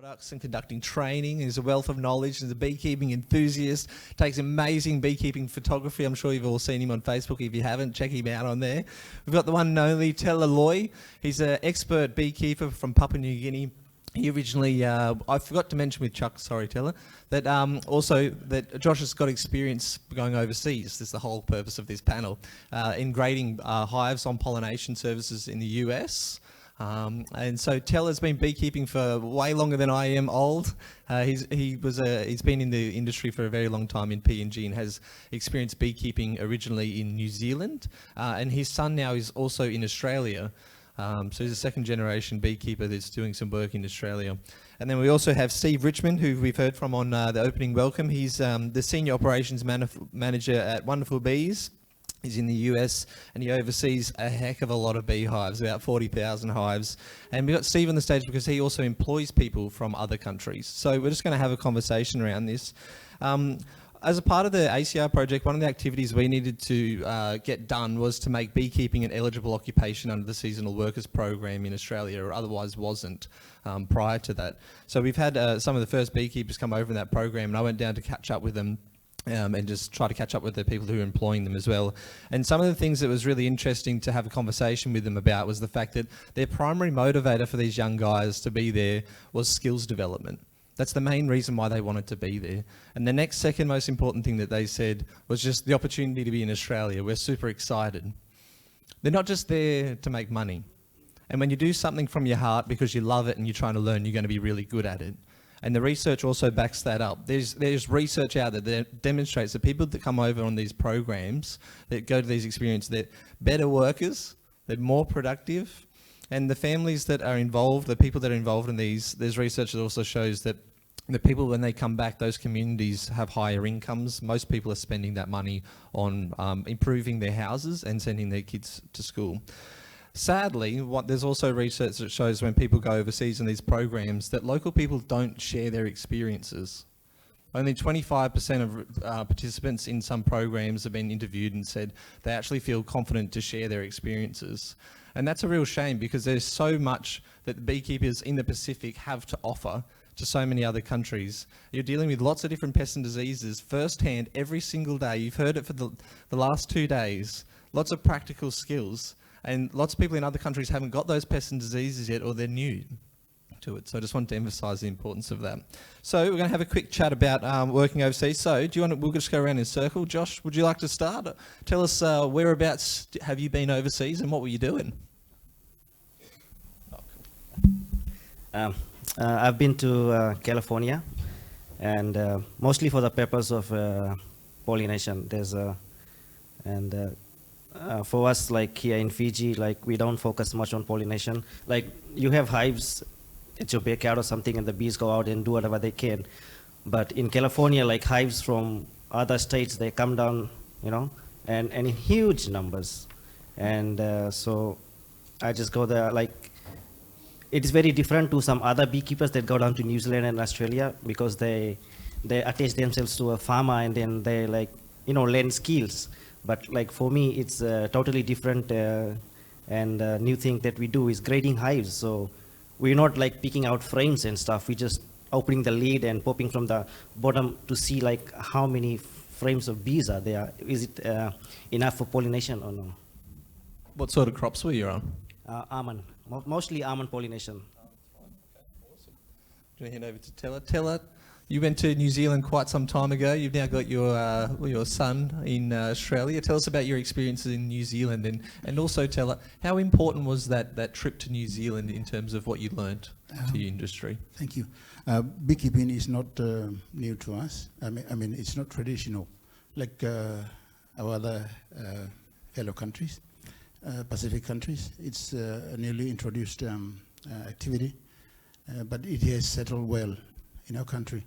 products and conducting training. He's a wealth of knowledge. He's a beekeeping enthusiast. Takes amazing beekeeping photography. I'm sure you've all seen him on Facebook. If you haven't, check him out on there. We've got the one and only Tella Loie. He's an expert beekeeper from Papua New Guinea. He originally, I forgot to mention with Chuck, sorry Tella, that also that Josh has got experience going overseas. That's the whole purpose of this panel, in grading hives on pollination services in the US. And so Tella's been beekeeping for way longer than I am old. He's been in the industry for a very long time in PNG and has experienced beekeeping originally in New Zealand. And his son now is also in Australia. So he's a second generation beekeeper that's doing some work in Australia. And then we also have Steve Richman, who we've heard from on the opening welcome. He's the Senior Operations Manager at Wonderful Bees. He's in the US and he oversees a heck of a lot of beehives, about 40,000 hives. And we've got Steve on the stage because he also employs people from other countries. So we're just going to have a conversation around this. As a part of the ACR project, one of the activities we needed to get done was to make beekeeping an eligible occupation under the Seasonal Workers Program in Australia, or otherwise wasn't prior to that. So we've had some of the first beekeepers come over in that program, and I went down to catch up with them and just try to catch up with the people who are employing them as well. And some of the things that was really interesting to have a conversation with them about was the fact that their primary motivator for these young guys to be there was skills development. That's the main reason why they wanted to be there. And the next second most important thing that they said was just the opportunity to be in Australia. We're super excited. They're not just there to make money. And when you do something from your heart because you love it and you're trying to learn, you're going to be really good at it. And the research also backs that up. There's research out there that demonstrates that people that come over on these programs, that go to these experiences, they're better workers, they're more productive, and the families that are involved, the people that are involved in these, there's research that also shows that the people, when they come back, those communities have higher incomes. Most people are spending that money on improving their houses and sending their kids to school. Sadly, there's also research that shows when people go overseas in these programs that local people don't share their experiences. Only 25% of participants in some programs have been interviewed and said they actually feel confident to share their experiences. And that's a real shame because there's so much that the beekeepers in the Pacific have to offer to so many other countries. You're dealing with lots of different pests and diseases firsthand every single day. You've heard it for the last 2 days. Lots of practical skills. And lots of people in other countries haven't got those pests and diseases yet, or they're new to it. So I just wanted to emphasise the importance of that. So we're going to have a quick chat about working overseas. So we'll just go around in a circle. Josh, would you like to start? Tell us whereabouts have you been overseas and what were you doing? I've been to California, and mostly for the purpose of pollination. For us, like here in Fiji, like we don't focus much on pollination. Like you have hives at your backyard or something, and the bees go out and do whatever they can. But in California, like hives from other states, they come down, and in huge numbers. And so I just go there. Like it is very different to some other beekeepers that go down to New Zealand and Australia because they attach themselves to a farmer and then they learn skills. But like for me, it's totally different, and new thing that we do is grading hives. So we're not like picking out frames and stuff. We just opening the lid and popping from the bottom to see like how many frames of bees are there. Is it enough for pollination or no? What sort of crops were you on? Almond, mostly almond pollination. Awesome. Do you want to hand over to Tella? Tella, you went to New Zealand quite some time ago. You've now got your son in Australia. Tell us about your experiences in New Zealand, and also Tella, how important was that trip to New Zealand in terms of what you learnt to your industry? Thank you. Beekeeping is not new to us. I mean, it's not traditional like our other fellow countries, Pacific countries. It's a newly introduced activity, but it has settled well in our country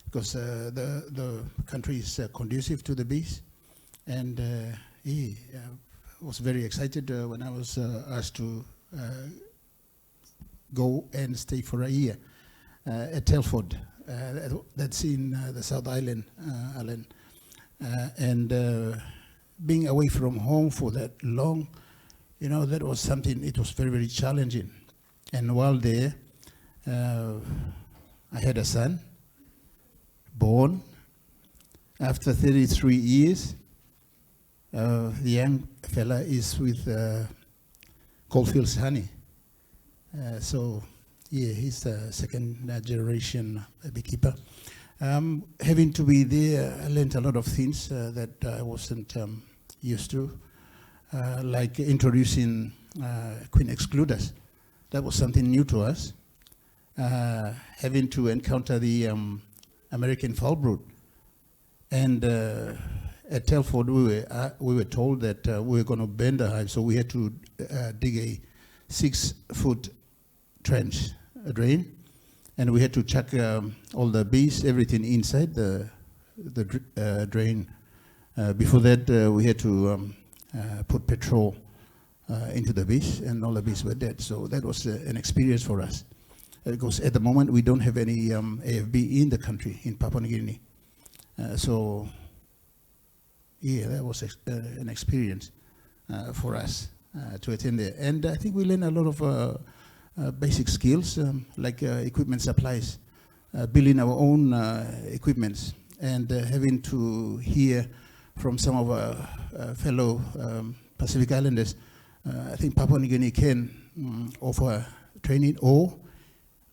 because the country is conducive to the bees, and he was very excited when I was asked to go and stay for a year at Telford. That's in the South Island, and being away from home for that long, that was something. It was very, very challenging. And while there, I had a son, born. After 33 years, the young fella is with Goldfields Honey. So, yeah, he's the second generation beekeeper. Having to be there, I learned a lot of things that I wasn't used to, like introducing queen excluders. That was something new to us. Having to encounter the American foul brood. And at Telford, we were told that we were going to burn the hive, so we had to dig a 6-foot trench, a drain, and we had to chuck all the bees, everything inside the drain. Before that, we had to put petrol into the bees, and all the bees were dead. So that was an experience for us. Because at the moment, we don't have any AFB in the country, in Papua New Guinea. So, yeah, that was an experience for us to attend there. And I think we learned a lot of basic skills, like equipment supplies, building our own equipments, and having to hear from some of our fellow Pacific Islanders. I think Papua New Guinea can offer training, or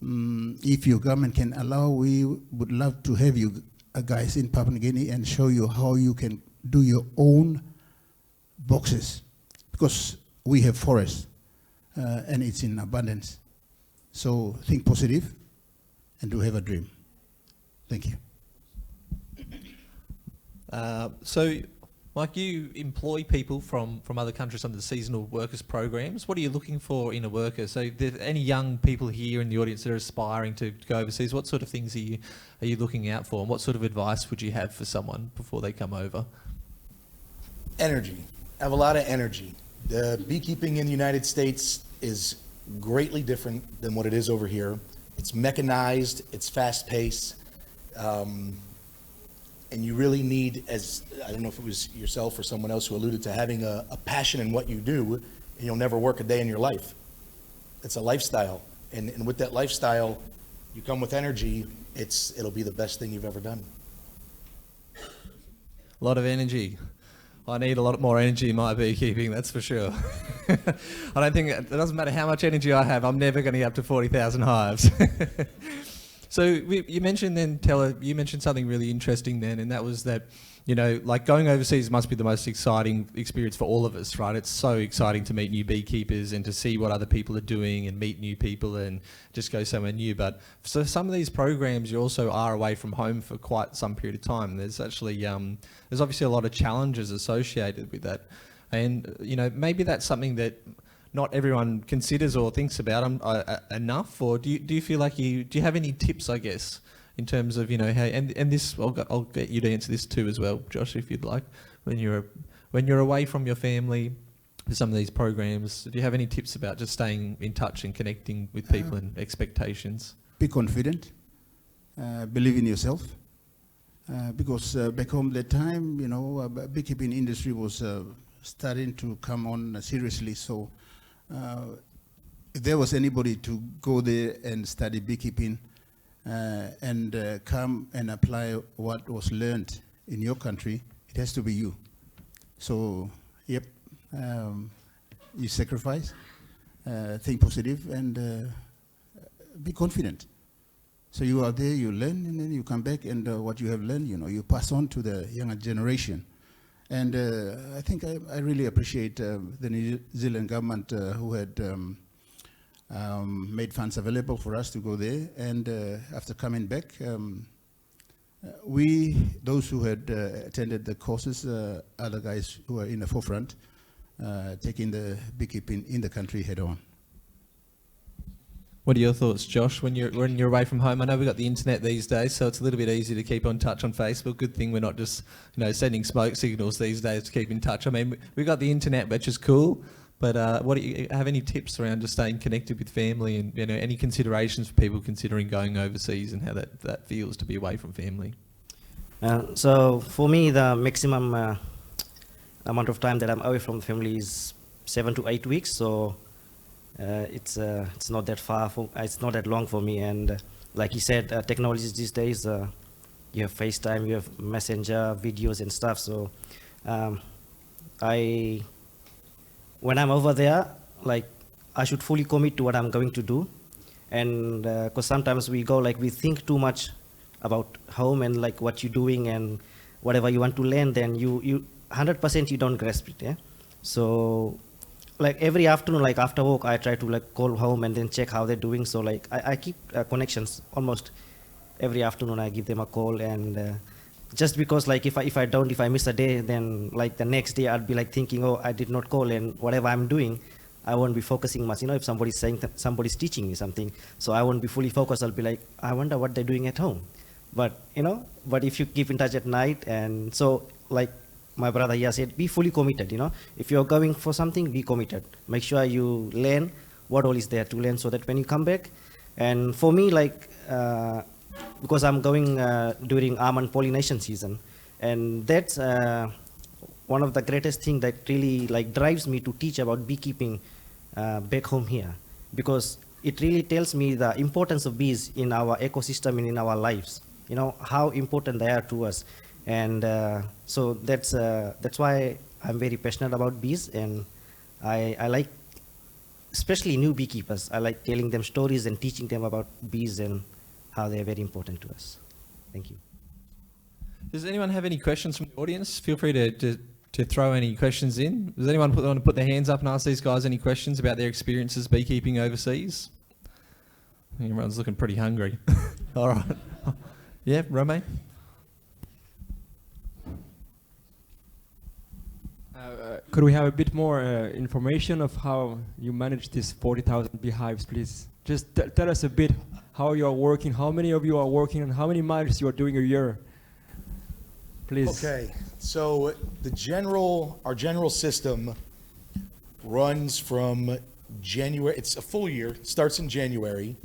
if your government can allow, we would love to have you guys in Papua New Guinea and show you how you can do your own boxes, because we have forests and it's in abundance. So think positive and do have a dream. Thank you. So, Mike, you employ people from other countries under the seasonal workers programs. What are you looking for in a worker? So, if there are any young people here in the audience that are aspiring to go overseas, what sort of things are you looking out for, and what sort of advice would you have for someone before they come over? Energy. I have a lot of energy. The beekeeping in the United States is greatly different than what it is over here. It's mechanized, it's fast-paced, and you really need, as I don't know if it was yourself or someone else who alluded to, having a passion in what you do, and you'll never work a day in your life. It's a lifestyle, and with that lifestyle, you come with energy. It'll be the best thing you've ever done. A lot of energy. I need a lot more energy in my beekeeping, that's for sure. I don't think, it doesn't matter how much energy I have, I'm never going to get up to 40,000 hives. So you mentioned then, Tella, you mentioned something really interesting then, and that was that, you know, like going overseas must be the most exciting experience for all of us, right? It's so exciting to meet new beekeepers and to see what other people are doing and meet new people and just go somewhere new. But so some of these programs, you also are away from home for quite some period of time. There's actually, there's obviously a lot of challenges associated with that. And, you know, maybe that's something that not everyone considers or thinks about enough, or do you feel like do you have any tips, I guess, in terms of, you know, how, and this, I'll get you to answer this too as well, Josh, if you'd like, when you're away from your family for some of these programs, do you have any tips about just staying in touch and connecting with people and expectations? Be confident, believe in yourself, because back home that time, you know, beekeeping industry was starting to come on seriously, so if there was anybody to go there and study beekeeping and come and apply what was learned in your country, it has to be you. So, yep, you sacrifice, think positive, and be confident. So you are there, you learn, and then you come back, and what you have learned, you know, you pass on to the younger generation. And I think I really appreciate the New Zealand government who had made funds available for us to go there. And after coming back, those who had attended the courses, other guys who are in the forefront, taking the beekeeping in the country head on. What are your thoughts, Josh, when you're away from home? I know we've got the internet these days, so it's a little bit easier to keep on touch on Facebook. Good thing we're not just, you know, sending smoke signals these days to keep in touch. I mean, we've got the internet, which is cool, but what do you have any tips around just staying connected with family, and, you know, any considerations for people considering going overseas and how that feels to be away from family? So for me, the maximum amount of time that I'm away from the family is 7 to 8 weeks. So it's not that far it's not that long for me, and like you said, technologies these days, you have FaceTime, you have Messenger, videos and stuff. So when I'm over there, like I should fully commit to what I'm going to do. And because sometimes we go like we think too much about home and like what you're doing and whatever you want to learn, then you 100% you don't grasp it. Yeah. So like every afternoon, like after work, I try to like call home and then check how they're doing. So like I keep connections almost every afternoon. I give them a call, and just because like if I miss a day, then like the next day I'd be like thinking, oh, I did not call, and whatever I'm doing, I won't be focusing much. You know, if somebody's saying somebody's teaching me something, so I won't be fully focused. I'll be like, I wonder what they're doing at home. But but if you keep in touch at night, and so like my brother here said, be fully committed. If you're going for something, be committed. Make sure you learn what all is there to learn, so that when you come back, and for me, like because I'm going during almond pollination season, and that's one of the greatest thing that really like drives me to teach about beekeeping back home here, because it really tells me the importance of bees in our ecosystem and in our lives. How important they are to us, and so that's why I'm very passionate about bees, and I like, especially new beekeepers, I like telling them stories and teaching them about bees and how they are very important to us. Thank you. Does anyone have any questions from the audience? Feel free to throw any questions in. Does anyone want to put their hands up and ask these guys any questions about their experiences beekeeping overseas? I think everyone's looking pretty hungry. All right. Yeah, Romain? Could we have a bit more information of how you manage these 40,000 beehives, please? Just tell us a bit how you are working, how many of you are working, and how many miles you are doing a year, please. Okay, so our general system runs from January. It's a full year. It starts in January.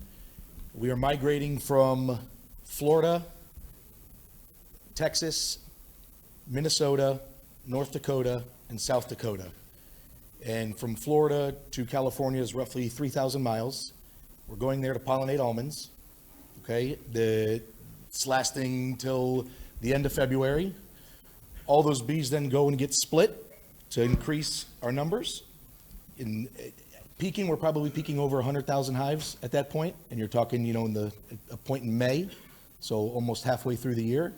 We are migrating from Florida, Texas, Minnesota, North Dakota, and South Dakota. And from Florida to California is roughly 3,000 miles. We're going there to pollinate almonds. Okay, it's lasting till the end of February. All those bees then go and get split to increase our numbers. In peaking, we're probably peaking over 100,000 hives at that point, and you're talking, in a point in May, so almost halfway through the year.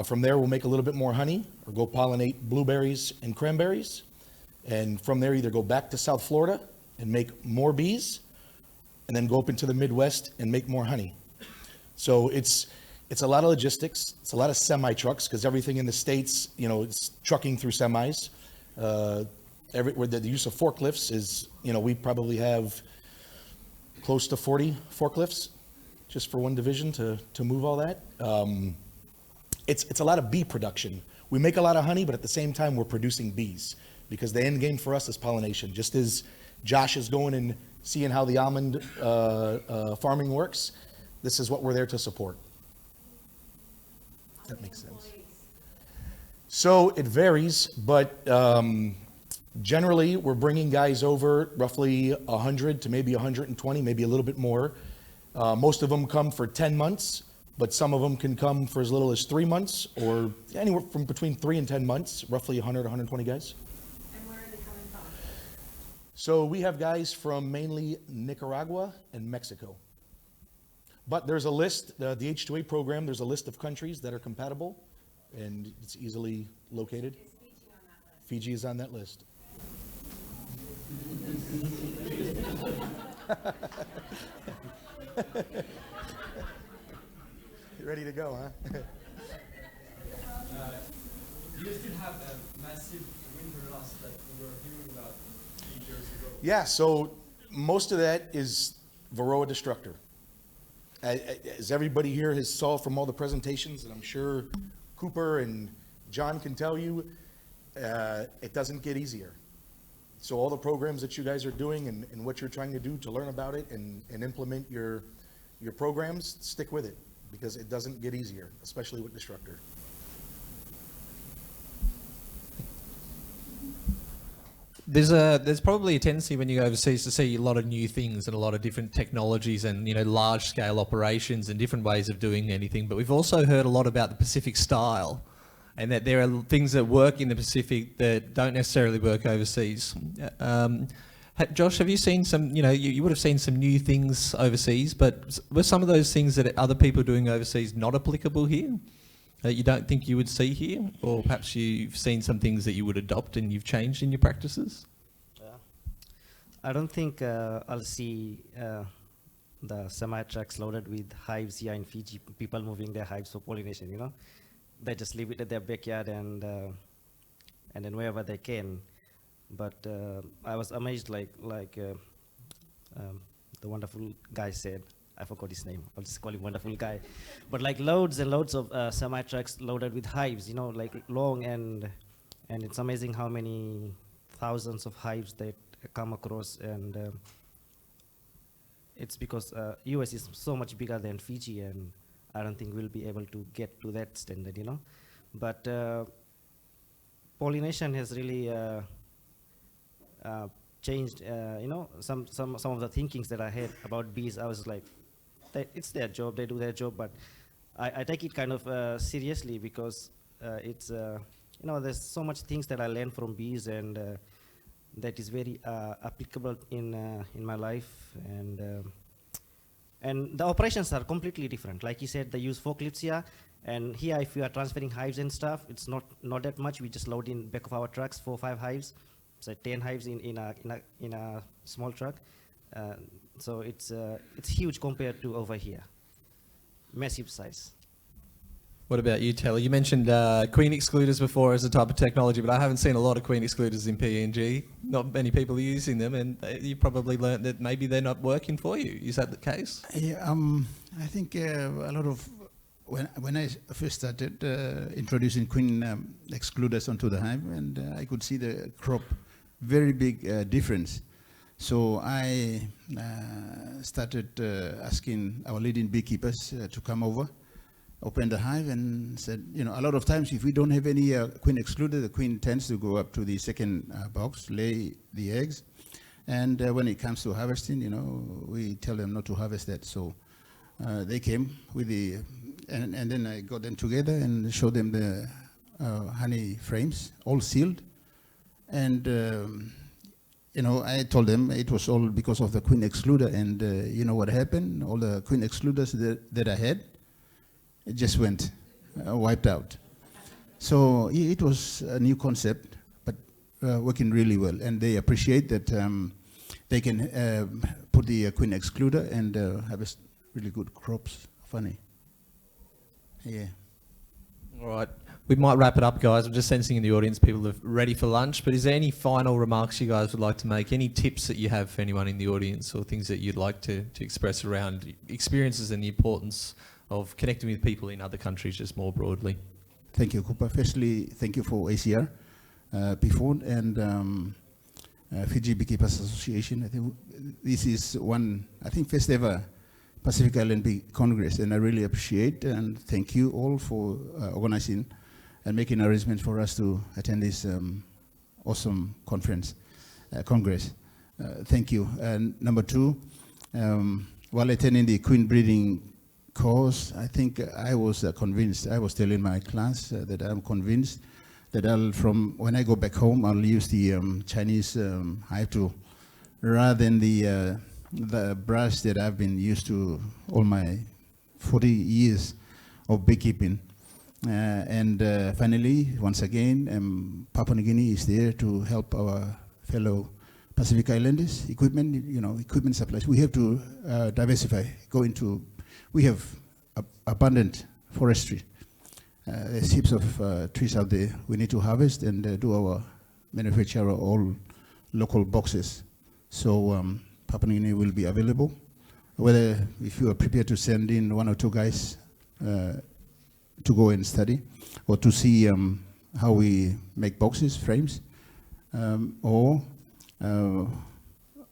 From there, we'll make a little bit more honey, or go pollinate blueberries and cranberries, and from there, either go back to South Florida and make more bees, and then go up into the Midwest and make more honey. So it's a lot of logistics. It's a lot of semi-trucks, because everything in the States, it's trucking through semis. Everywhere the use of forklifts is, we probably have close to 40 forklifts just for one division to move all that. It's a lot of bee production. We make a lot of honey, but at the same time, we're producing bees, because the end game for us is pollination. Just as Josh is going and seeing how the almond farming works, this is what we're there to support. That makes sense. So it varies, but generally we're bringing guys over roughly 100 to maybe 120, maybe a little bit more. Most of them come for 10 months, but some of them can come for as little as 3 months, or anywhere from between 3 and 10 months, roughly 100, 120 guys. And where are they coming from? So we have guys from mainly Nicaragua and Mexico. But there's a list, the H2A program, there's a list of countries that are compatible, and it's easily located. Is Fiji on that list? Fiji is on that list. You ready to go, huh? Do you still have a massive winter loss like we were hearing about 8 years ago? Yeah, so most of that is Varroa destructor. As everybody here has saw from all the presentations, and I'm sure Cooper and John can tell you, it doesn't get easier. So all the programs that you guys are doing and what you're trying to do to learn about it and implement your programs, stick with it, because it doesn't get easier, especially with destructor. There's probably a tendency when you go overseas to see a lot of new things and a lot of different technologies and, you know, large scale operations and different ways of doing anything. But we've also heard a lot about the Pacific style, and that there are things that work in the Pacific that don't necessarily work overseas. Josh, have you seen some, you know, you would have seen some new things overseas, but were some of those things that other people are doing overseas not applicable here? That you don't think you would see here? Or perhaps you've seen some things that you would adopt and you've changed in your practices? I don't think I'll see the semi-trucks loaded with hives here in Fiji, people moving their hives for pollination, you know. They just leave it at their backyard and then wherever they can. But I was amazed, like the wonderful guy said. I forgot his name. I'll just call him wonderful guy. But like loads and loads of semi-trucks loaded with hives, you know, like long, and it's amazing how many thousands of hives that come across, and it's because US is so much bigger than Fiji, and I don't think we'll be able to get to that standard, you know. But pollination has really changed, you know, some of the thinkings that I had about bees. I was like, it's their job, they do their job, but I take it kind of seriously, because it's, you know, there's so much things that I learned from bees, and that is very applicable in my life, and the operations are completely different. Like you said, they use forklifts here, and here if you are transferring hives and stuff, it's not that much. We just load in back of our trucks 4 or 5 hives, so 10 hives in a small truck. So it's huge compared to over here. Massive size. What about you, Tella? You mentioned queen excluders before as a type of technology, but I haven't seen a lot of queen excluders in PNG. Not many people are using them, and you probably learnt that maybe they're not working for you. Is that the case? Yeah, I think a lot of, when I first started introducing queen excluders onto the hive, and I could see the crop, very big difference. So I started asking our leading beekeepers to come over, open the hive, and said, you know, a lot of times if we don't have any queen excluder, the queen tends to go up to the second box, lay the eggs, and when it comes to harvesting, you know, we tell them not to harvest that. So they came with the, and then I got them together and showed them the honey frames, all sealed, and you know, I told them it was all because of the queen excluder, and you know what happened? All the queen excluders that I had, it just went wiped out. So it was a new concept, but working really well, and they appreciate that they can put the queen excluder and harvest really good crops of honey. Yeah. All right. We might wrap it up, guys. I'm just sensing in the audience people are ready for lunch, but is there any final remarks you guys would like to make? Any tips that you have for anyone in the audience, or things that you'd like to express around experiences and the importance of connecting with people in other countries just more broadly? Thank you, Cooper. Firstly, thank you for ACR, PFON, and Fiji Beekeepers Association. I think this is one, I think, first ever Pacific Island Bee Congress, and I really appreciate and thank you all for organizing and making arrangements for us to attend this awesome conference, congress. Thank you. And number 2, while attending the queen breeding course, I think I was convinced, I was telling my class that I'm convinced that from when I go back home, I'll use the Chinese hive tool rather than the brush that I've been used to all my 40 years of beekeeping. And finally, once again, Papua New Guinea is there to help our fellow Pacific Islanders. Equipment, you know, equipment supplies. We have to diversify, go into, we have abundant forestry. There's heaps of trees out there. We need to harvest and do our manufacture all local boxes. So Papua New Guinea will be available. Whether if you are prepared to send in 1 or 2 guys to go and study, or to see how we make boxes, frames, or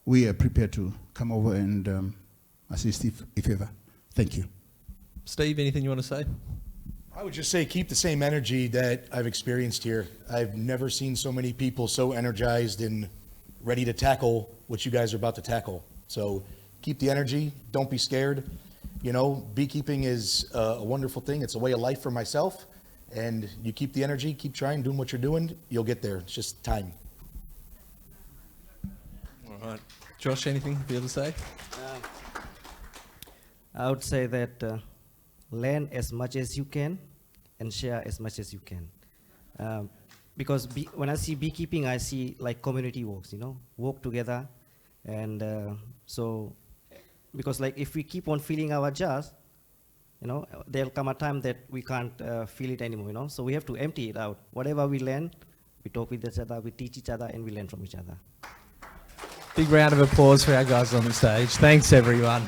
we are prepared to come over and assist if ever. Thank you. Steve, anything you want to say? I would just say keep the same energy that I've experienced here. I've never seen so many people so energized and ready to tackle what you guys are about to tackle. So keep the energy, don't be scared. You know, beekeeping is a wonderful thing. It's a way of life for myself. And you keep the energy, keep trying, doing what you're doing, you'll get there. It's just time. All right. Josh, anything for you to say? I would say that learn as much as you can and share as much as you can. Because when I see beekeeping, I see like community works, you know, work together. And so, because like if we keep on filling our jars, you know, there'll come a time that we can't fill it anymore, you know. So we have to empty it out. Whatever we learn, we talk with each other, we teach each other, and we learn from each other. Big round of applause for our guys on the stage. Thanks, everyone.